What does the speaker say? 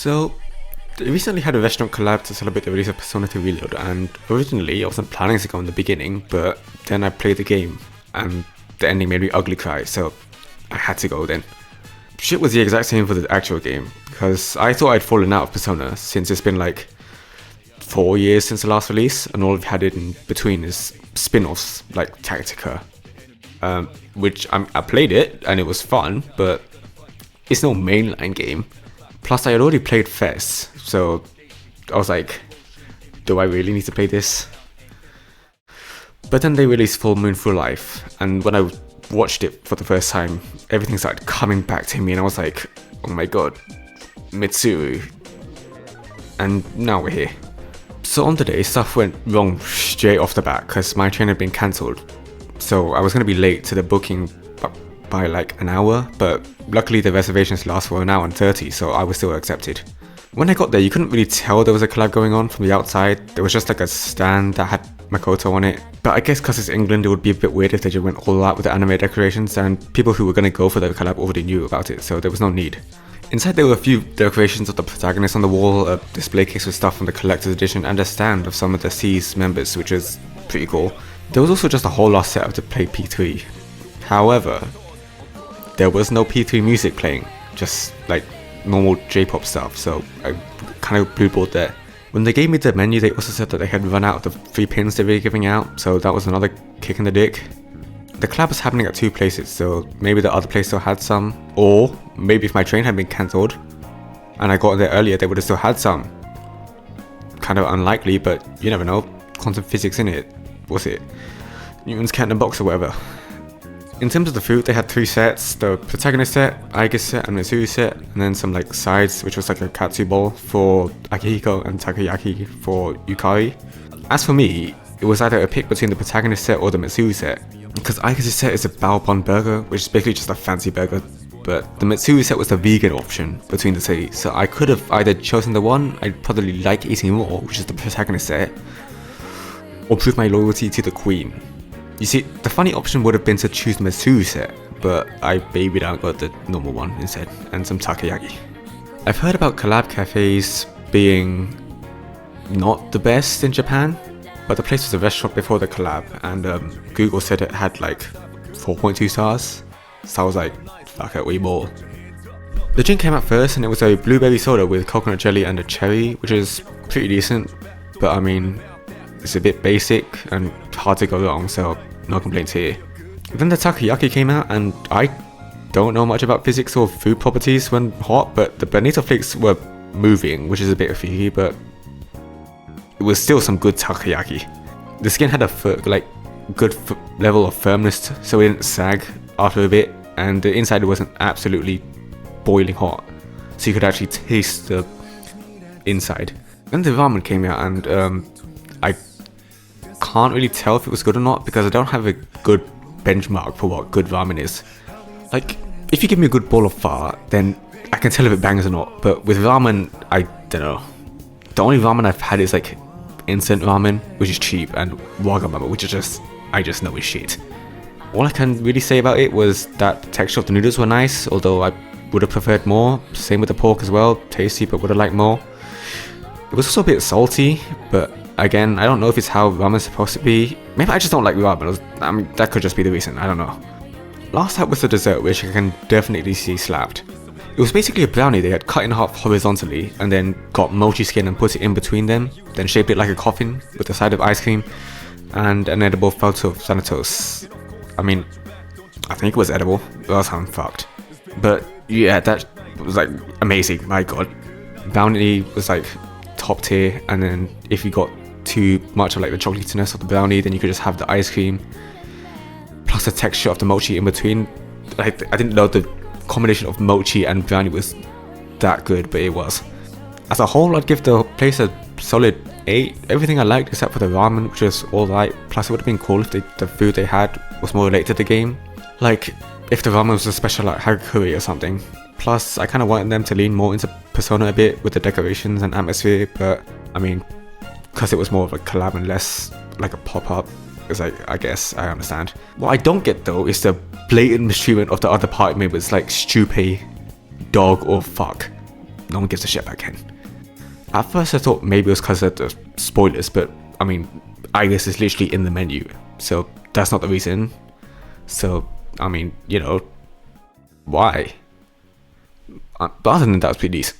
So, they recently had a restaurant collab to celebrate the release of Persona 2 Reload, and originally I wasn't planning to go in the beginning, but then I played the game, and the ending made me ugly cry, so I had to go then. Shit was the exact same for the actual game, because I thought I'd fallen out of Persona since it's been like 4 years since the last release, and all I've had in between is spin-offs like Tactica, which I played it and it was fun, but it's no mainline game. Plus I had already played Fez, so I was like, do I really need to play this? But then they released Full Moon Full Life, and when I watched it for the first time, everything started coming back to me and I was like, oh my god, Mitsuru. And now we're here. So on today, stuff went wrong straight off the bat because my train had been cancelled. So I was going to be late to the booking by like an hour, but luckily the reservations last for an hour and 30, so I was still accepted. When I got there, you couldn't really tell there was a collab going on from the outside. There was just like a stand that had Makoto on it. But I guess because it's England, it would be a bit weird if they just went all out with the anime decorations, and people who were going to go for the collab already knew about it, so there was no need. Inside there were a few decorations of the protagonists on the wall, a display case with stuff from the collector's edition, and a stand of some of the C's members, which is pretty cool. There was also just a whole lot set up to play P3. However, there was no P3 music playing, just like normal J-pop stuff, so I kind of blue balled there. When they gave me the menu, they also said that they had run out of the free pins they were giving out, so that was another kick in the dick. The collab was happening at 2 places, so maybe the other place still had some, or maybe if my train had been cancelled and I got there earlier, they would have still had some. Kind of unlikely, but you never know. Quantum physics in it. What's it? Newton's cat in a box or whatever. In terms of the food, they had 3 sets: the protagonist set, Aigus set, and Mitsuru set, and then some like sides, which was like a katsu bowl for Akihiko and takoyaki for Yukari. As for me, it was either a pick between the protagonist set or the Mitsuru set, because Aigus' set is a bao bun burger, which is basically just a fancy burger, but the Mitsuru set was the vegan option between the 2, so I could have either chosen the one I'd probably like eating more, which is the protagonist set, or prove my loyalty to the queen. You see, the funny option would have been to choose the Mitsuru set, but I babied out got the normal one instead, and some takoyaki. I've heard about collab cafes being not the best in Japan, but the place was a restaurant before the collab, and Google said it had like 4.2 stars, so I was like, fuck it, we ball. The drink came out first, and it was a blueberry soda with coconut jelly and a cherry, which is pretty decent, but I mean, it's a bit basic and hard to go wrong, so no complaints here. Then the takoyaki came out, and I don't know much about physics or food properties when hot, but the bonito flakes were moving, which is a bit freaky, but it was still some good takoyaki. The skin had a good level of firmness, so it didn't sag after a bit, and the inside wasn't absolutely boiling hot, so you could actually taste the inside. Then the ramen came out, and I can't really tell if it was good or not because I don't have a good benchmark for what good ramen is. Like, if you give me a good bowl of pho, then I can tell if it bangs or not, but with ramen, I don't know. The only ramen I've had is like instant ramen, which is cheap, and Wagamama, which is I just know is shit. All I can really say about it was that the texture of the noodles were nice, although I would have preferred more. Same with the pork as well, tasty, but would have liked more. It was also a bit salty, but again, I don't know if it's how ramen's supposed to be. Maybe I just don't like ramen. That could just be the reason, I don't know. Last up was the dessert, which I can definitely see slapped. It was basically a brownie they had cut in half horizontally, and then got mochi skin and put it in between them, then shaped it like a coffin with a side of ice cream, and an edible photo of Thanatos. I mean, I think it was edible, or else I'm fucked. But yeah, that was like amazing, my god. Brownie was like top tier, and then if you got too much of like the chocolatiness of the brownie, then you could just have the ice cream plus the texture of the mochi in between. I didn't know the combination of mochi and brownie was that good, but it was. As a whole, I'd give the place a solid 8. Everything I liked except for the ramen, which was alright. Plus it would have been cool if the food they had was more related to the game, like if the ramen was a special like hagakuri or something. Plus I kind of wanted them to lean more into Persona a bit with the decorations and atmosphere, but I mean, because it was more of a collab and less like a pop-up, it's like, I guess I understand. What I don't get though is the blatant mistreatment of the other party members, like stupid, dog, or fuck. no one gives a shit about Ken. At first I thought maybe it was because of the spoilers, but I mean, I guess it's literally in the menu, so that's not the reason. So, I mean, why? But other than that, it was pretty decent.